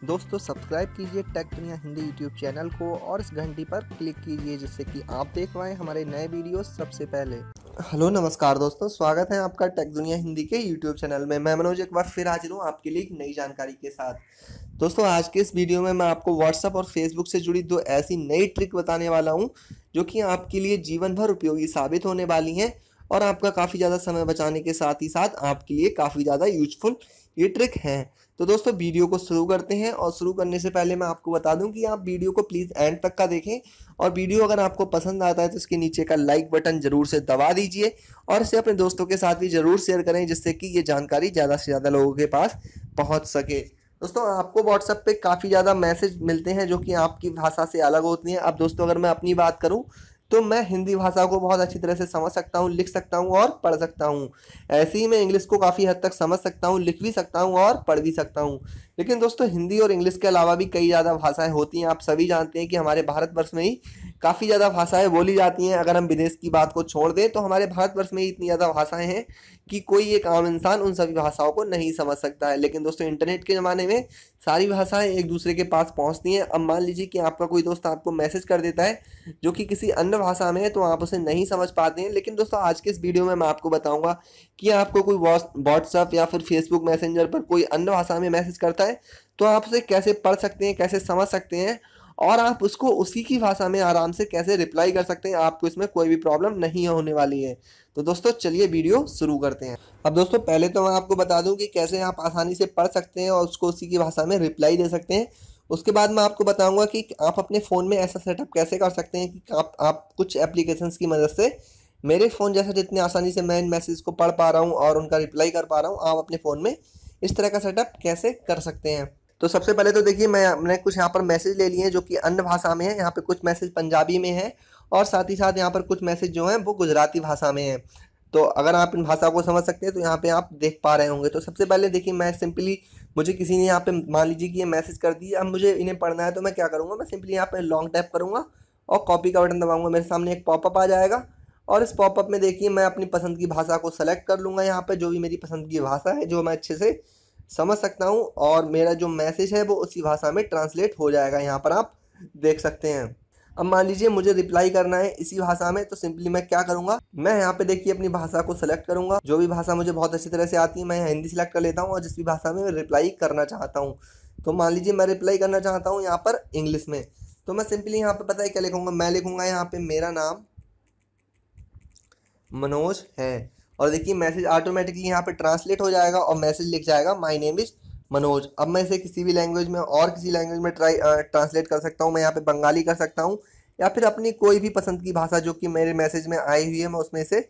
दोस्तों सब्सक्राइब कीजिए टेक दुनिया हिंदी यूट्यूब चैनल को और इस घंटी पर क्लिक कीजिए जिससे कि आप देख पाएँ हमारे नए वीडियो सबसे पहले। हेलो नमस्कार दोस्तों, स्वागत है आपका टेक दुनिया हिंदी के यूट्यूब चैनल में। मैं मनोज एक बार फिर हाजिर हूँ आपके लिए एक नई जानकारी के साथ। दोस्तों आज के इस वीडियो में मैं आपको व्हाट्सएप और फेसबुक से जुड़ी दो ऐसी नई ट्रिक बताने वाला हूँ जो कि आपके लिए जीवन भर उपयोगी साबित होने वाली हैं और आपका काफ़ी ज़्यादा समय बचाने के साथ ही साथ आपके लिए काफ़ी ज़्यादा यूजफुल ये ट्रिक है। तो दोस्तों वीडियो को शुरू करते हैं और शुरू करने से पहले मैं आपको बता दूं कि आप वीडियो को प्लीज़ एंड तक का देखें और वीडियो अगर आपको पसंद आता है तो इसके नीचे का लाइक बटन ज़रूर से दबा दीजिए और इसे अपने दोस्तों के साथ भी ज़रूर शेयर करें जिससे कि ये जानकारी ज़्यादा से ज़्यादा लोगों के पास पहुँच सके। दोस्तों आपको व्हाट्सएप पे काफ़ी ज़्यादा मैसेज मिलते हैं जो कि आपकी भाषा से अलग होती हैं। अब दोस्तों अगर मैं अपनी बात करूँ तो मैं हिंदी भाषा को बहुत अच्छी तरह से समझ सकता हूँ, लिख सकता हूँ और पढ़ सकता हूँ। ऐसे ही मैं इंग्लिश को काफ़ी हद तक समझ सकता हूँ, लिख भी सकता हूँ और पढ़ भी सकता हूँ। लेकिन दोस्तों हिंदी और इंग्लिश के अलावा भी कई ज़्यादा भाषाएं होती हैं। आप सभी जानते हैं कि हमारे भारतवर्ष में ही काफ़ी ज़्यादा भाषाएं बोली जाती हैं। अगर हम विदेश की बात को छोड़ दें तो हमारे भारतवर्ष में ही इतनी ज़्यादा भाषाएं हैं कि कोई एक आम इंसान उन सभी भाषाओं को नहीं समझ सकता है। लेकिन दोस्तों इंटरनेट के ज़माने में सारी भाषाएं एक दूसरे के पास पहुंचती हैं। अब मान लीजिए कि आपका कोई दोस्त आपको मैसेज कर देता है जो कि किसी अन्य भाषा में है तो आप उसे नहीं समझ पाते हैं। लेकिन दोस्तों आज के इस वीडियो में मैं आपको बताऊंगा कि आपको कोई व्हाट्सएप या फिर फेसबुक मैसेंजर पर कोई अन्य भाषा में मैसेज करता है तो आप उसे कैसे पढ़ सकते हैं, कैसे समझ सकते हैं और आप उसको उसी की भाषा में आराम से कैसे रिप्लाई कर सकते हैं। आपको इसमें कोई भी प्रॉब्लम नहीं होने वाली है। तो दोस्तों चलिए वीडियो शुरू करते हैं। अब दोस्तों पहले तो मैं आपको बता दूं कि कैसे आप आसानी से पढ़ सकते हैं और उसको उसी की भाषा में रिप्लाई दे सकते हैं। उसके बाद मैं आपको बताऊंगा कि आप अपने फ़ोन में ऐसा सेटअप कैसे कर सकते हैं कि आप कुछ एप्लीकेशंस की मदद से मेरे फ़ोन जैसा जितनी आसानी से मैं इन मैसेज को पढ़ पा रहा हूँ और उनका रिप्लाई कर पा रहा हूँ, आप अपने फ़ोन में इस तरह का सेटअप कैसे कर सकते हैं। तो सबसे पहले तो देखिए मैंने कुछ यहाँ पर मैसेज ले लिए हैं जो कि अन्य भाषा में है। यहाँ पे कुछ मैसेज पंजाबी में है और साथ ही साथ यहाँ पर कुछ मैसेज जो हैं वो गुजराती भाषा में है। तो अगर आप इन भाषा को समझ सकते हैं तो यहाँ पे आप देख पा रहे होंगे। तो सबसे पहले देखिए मैं सिंपली मुझे किसी ने यहाँ पे मान लीजिए कि ये मैसेज कर दिया, अब मुझे इन्हें पढ़ना है तो मैं क्या करूँगा, मैं सिंपली यहाँ पे लॉन्ग टैप करूँगा और कॉपी का बटन दबाऊँगा। मेरे सामने एक पॉपअप आ जाएगा और इस पॉपअप में देखिए मैं अपनी पसंद की भाषा को सेलेक्ट कर लूँगा। यहाँ पर जो भी मेरी पसंद की भाषा है जो मैं अच्छे से समझ सकता हूँ और मेरा जो मैसेज है वो उसी भाषा में ट्रांसलेट हो जाएगा। यहाँ पर आप देख सकते हैं। अब मान लीजिए मुझे रिप्लाई करना है इसी भाषा में तो सिंपली मैं क्या करूँगा, मैं यहाँ पे देखिए अपनी भाषा को सेलेक्ट करूँगा। जो भी भाषा मुझे बहुत अच्छी तरह से आती है मैं यहाँ हिंदी सेलेक्ट कर लेता हूँ और जिस भी भाषा में मैं रिप्लाई करना चाहता हूँ, तो मान लीजिए मैं रिप्लाई करना चाहता हूँ यहाँ पर इंग्लिश में, तो मैं सिंपली यहाँ पर पता है क्या लिखूँगा, मैं लिखूँगा यहाँ पे मेरा नाम मनोज है और देखिए मैसेज ऑटोमेटिकली यहाँ पे ट्रांसलेट हो जाएगा और मैसेज लिख जाएगा माय नेम इज़ मनोज। अब मैं इसे किसी भी लैंग्वेज में और किसी लैंग्वेज में ट्रांसलेट कर सकता हूँ। मैं यहाँ पे बंगाली कर सकता हूँ या फिर अपनी कोई भी पसंद की भाषा जो कि मेरे मैसेज में आई हुई है मैं उसमें से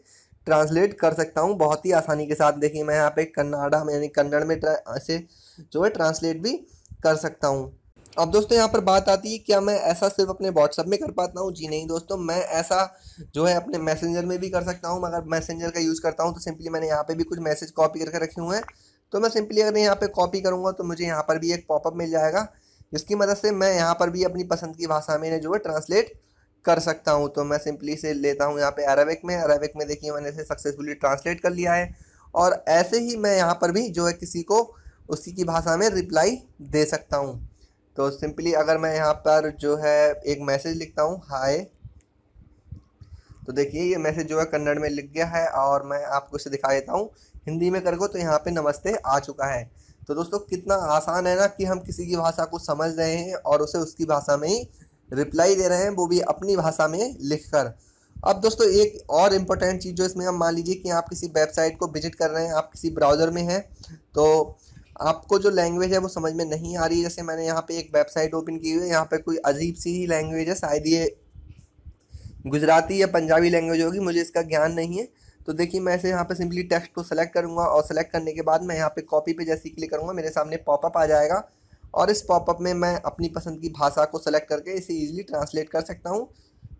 ट्रांसलेट कर सकता हूँ बहुत ही आसानी के साथ। देखिए मैं यहाँ पे कन्नाडा में यानी कन्नड़ में ऐसे जो है ट्रांसलेट भी कर सकता हूँ। अब दोस्तों यहाँ पर बात आती है क्या मैं ऐसा सिर्फ अपने व्हाट्सएप में कर पाता हूँ? जी नहीं दोस्तों, मैं ऐसा जो है अपने मैसेंजर में भी कर सकता हूँ। अगर मैसेंजर का यूज़ करता हूँ तो सिंपली मैंने यहाँ पे भी कुछ मैसेज कॉपी करके रखे हुए हैं, तो मैं सिंपली अगर यहाँ पे कॉपी करूँगा तो मुझे यहाँ पर भी एक पॉपअप मिल जाएगा जिसकी मदद से मैं यहाँ पर भी अपनी पसंद की भाषा में जो है ट्रांसलेट कर सकता हूँ। तो मैं सिंपली से लेता हूँ यहाँ पे अरेबिक में देखिए मैंने इसे सक्सेसफुली ट्रांसलेट कर लिया है और ऐसे ही मैं यहाँ पर भी जो है किसी को उसी की भाषा में रिप्लाई दे सकता हूँ। तो सिंपली अगर मैं यहाँ पर जो है एक मैसेज लिखता हूँ हाय, तो देखिए ये मैसेज जो है कन्नड़ में लिख गया है और मैं आपको इसे दिखा देता हूँ हिंदी में करके, तो यहाँ पे नमस्ते आ चुका है। तो दोस्तों कितना आसान है ना कि हम किसी की भाषा को समझ रहे हैं और उसे उसकी भाषा में ही रिप्लाई दे रहे हैं, वो भी अपनी भाषा में लिखकर। अब दोस्तों एक और इम्पोर्टेंट चीज़ जो इसमें, हम मान लीजिए कि आप किसी वेबसाइट को विजिट कर रहे हैं, आप किसी ब्राउज़र में हैं तो आपको जो लैंग्वेज है वो समझ में नहीं आ रही है। जैसे मैंने यहाँ पे एक वेबसाइट ओपन की हुई है, यहाँ पे कोई अजीब सी ही लैंग्वेज है, शायद ये गुजराती या पंजाबी लैंग्वेज होगी, मुझे इसका ज्ञान नहीं है। तो देखिए मैं इसे यहाँ पे सिंपली टेक्स्ट को सेलेक्ट करूँगा और सेलेक्ट करने के बाद मैं यहाँ पे कॉपी पे जैसे क्लिक करूँगा मेरे सामने पॉपअप आ जाएगा और इस पॉपअप में मैं अपनी पसंद की भाषा को सेलेक्ट करके इसे ईजिली ट्रांसलेट कर सकता हूँ।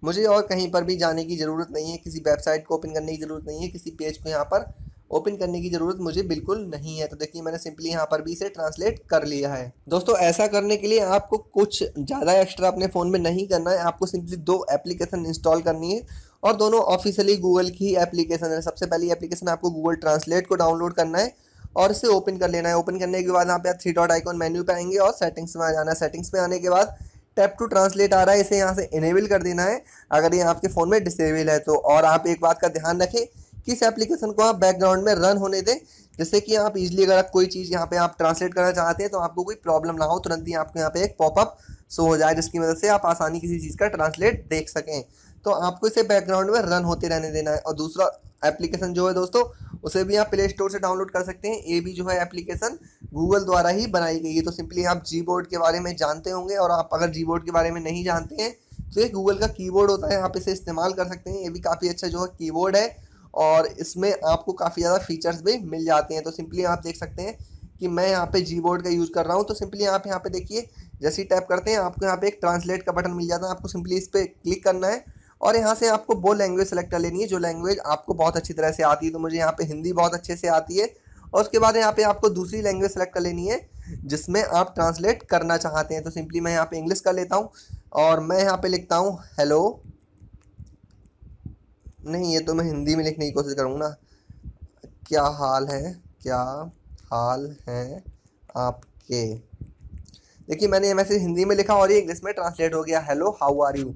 मुझे और कहीं पर भी जाने की ज़रूरत नहीं है, किसी वेबसाइट को ओपन करने की ज़रूरत नहीं है, किसी पेज को यहाँ पर ओपन करने की ज़रूरत मुझे बिल्कुल नहीं है। तो देखिए मैंने सिंपली यहाँ पर भी इसे ट्रांसलेट कर लिया है। दोस्तों ऐसा करने के लिए आपको कुछ ज़्यादा एक्स्ट्रा अपने फ़ोन में नहीं करना है, आपको सिंपली 2 एप्लीकेशन इंस्टॉल करनी है और दोनों ऑफिशियली गूगल की ही एप्लीकेशन है। सबसे पहली एप्लीकेशन आपको गूगल ट्रांसलेट को डाउनलोड करना है और इसे ओपन कर लेना है। ओपन करने के बाद यहाँ पे 3 डॉट आइकॉन मेन्यू पे आएंगे और सेटिंग्स में आ जाना है। सेटिंग्स में आने के बाद टैप टू ट्रांसलेट आ रहा है, इसे यहाँ से इनेबल कर देना है अगर ये आपके फ़ोन में डिसेबल है तो। और आप एक बात का ध्यान रखें कि इस एप्लीकेशन को आप बैकग्राउंड में रन होने दें, जिससे कि आप इजीली अगर कोई चीज़ यहाँ पे आप ट्रांसलेट करना चाहते हैं तो आपको कोई प्रॉब्लम ना हो, तुरंत ही आपको यहाँ पे एक पॉपअप शो हो जाए, जिसकी वजह से आप आसानी किसी चीज़ का ट्रांसलेट देख सकें। तो आपको इसे बैकग्राउंड में रन होते रहने देना है। और दूसरा एप्लीकेशन जो है दोस्तों, उसे भी आप प्ले स्टोर से डाउनलोड कर सकते हैं। ये भी जो है एप्लीकेशन गूगल द्वारा ही बनाई गई है। तो सिंपली आप जी बोर्ड के बारे में जानते होंगे, और आप अगर जी बोर्ड के बारे में नहीं जानते हैं तो ये गूगल का कीबोर्ड होता है, आप इसे इस्तेमाल कर सकते हैं। ये भी काफ़ी अच्छा जो है कीबोर्ड है और इसमें आपको काफ़ी ज़्यादा फीचर्स भी मिल जाते हैं। तो सिंपली आप देख सकते हैं कि मैं यहाँ पे जी बोर्ड का यूज़ कर रहा हूँ। तो सिंपली आप यहाँ पे देखिए, जैसे ही टैप करते हैं आपको यहाँ पे एक ट्रांसलेट का बटन मिल जाता है। आपको सिंपली इस पर क्लिक करना है और यहाँ से आपको वो लैंग्वेज सेलेक्ट कर लेनी है जो लैंग्वेज आपको बहुत अच्छी तरह से आती है। तो मुझे यहाँ पे हिंदी बहुत अच्छे से आती है। और उसके बाद यहाँ पे आपको दूसरी लैंग्वेज सेलेक्ट कर लेनी है जिसमें आप ट्रांसलेट करना चाहते हैं। तो सिंपली मैं यहाँ पे इंग्लिश कर लेता हूँ और मैं यहाँ पे लिखता हूँ हेलो। नहीं, ये तो मैं हिंदी में लिखने की कोशिश करूँगा ना। क्या हाल है, क्या हाल है आपके। देखिए मैंने ये मैसेज हिंदी में लिखा और ये इंग्लिश में ट्रांसलेट हो गया, हेलो हाउ आर यू।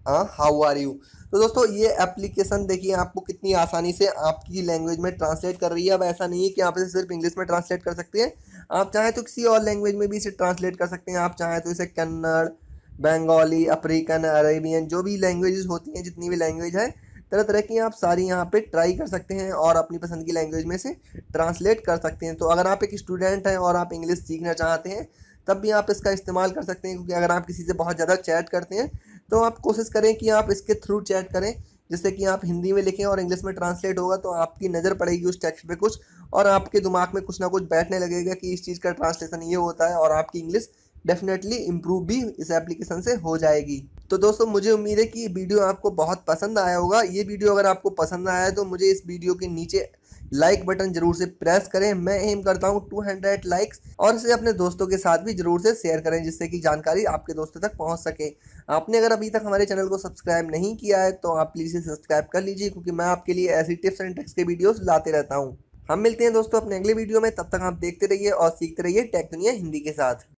हाँ, हाउ आर यू। तो दोस्तों ये एप्लीकेशन देखिए आपको कितनी आसानी से आपकी लैंग्वेज में ट्रांसलेट कर रही है। अब ऐसा नहीं है कि आप इसे सिर्फ इंग्लिश में ट्रांसलेट कर सकते हैं, आप चाहें तो किसी और लैंग्वेज में भी इसे ट्रांसलेट कर सकते हैं। आप चाहें तो इसे कन्नड़, बंगाली, अफ्रीकन, अरेबियन, जो भी लैंग्वेजेस होती हैं, जितनी भी लैंग्वेज है तरह तरह की, आप सारी यहाँ पे ट्राई कर सकते हैं और अपनी पसंद की लैंग्वेज में से ट्रांसलेट कर सकते हैं। तो अगर आप एक स्टूडेंट हैं और आप इंग्लिश सीखना चाहते हैं तब भी आप इसका इस्तेमाल कर सकते हैं, क्योंकि अगर आप किसी से बहुत ज़्यादा चैट करते हैं तो आप कोशिश करें कि आप इसके थ्रू चैट करें, जिससे कि आप हिंदी में लिखें और इंग्लिश में ट्रांसलेट होगा तो आपकी नज़र पड़ेगी उस टेक्स्ट पे कुछ, और आपके दिमाग में कुछ ना कुछ बैठने लगेगा कि इस चीज़ का ट्रांसलेशन ये होता है, और आपकी इंग्लिश डेफिनेटली इम्प्रूव भी इस एप्लीकेशन से हो जाएगी। तो दोस्तों मुझे उम्मीद है कि ये वीडियो आपको बहुत पसंद आया होगा। ये वीडियो अगर आपको पसंद आया है तो मुझे इस वीडियो के नीचे लाइक बटन जरूर से प्रेस करें। मैं एम करता हूँ 200 लाइक्स, और इसे अपने दोस्तों के साथ भी जरूर से शेयर करें, जिससे कि जानकारी आपके दोस्तों तक पहुँच सके। आपने अगर अभी तक हमारे चैनल को सब्सक्राइब नहीं किया है तो आप प्लीज़ इसे सब्सक्राइब कर लीजिए, क्योंकि मैं आपके लिए ऐसी टिप्स एंड ट्रिक्स के वीडियोस लाते रहता हूँ। हम मिलते हैं दोस्तों अपने अगले वीडियो में, तब तक आप देखते रहिए और सीखते रहिए टेक दुनिया हिंदी के साथ।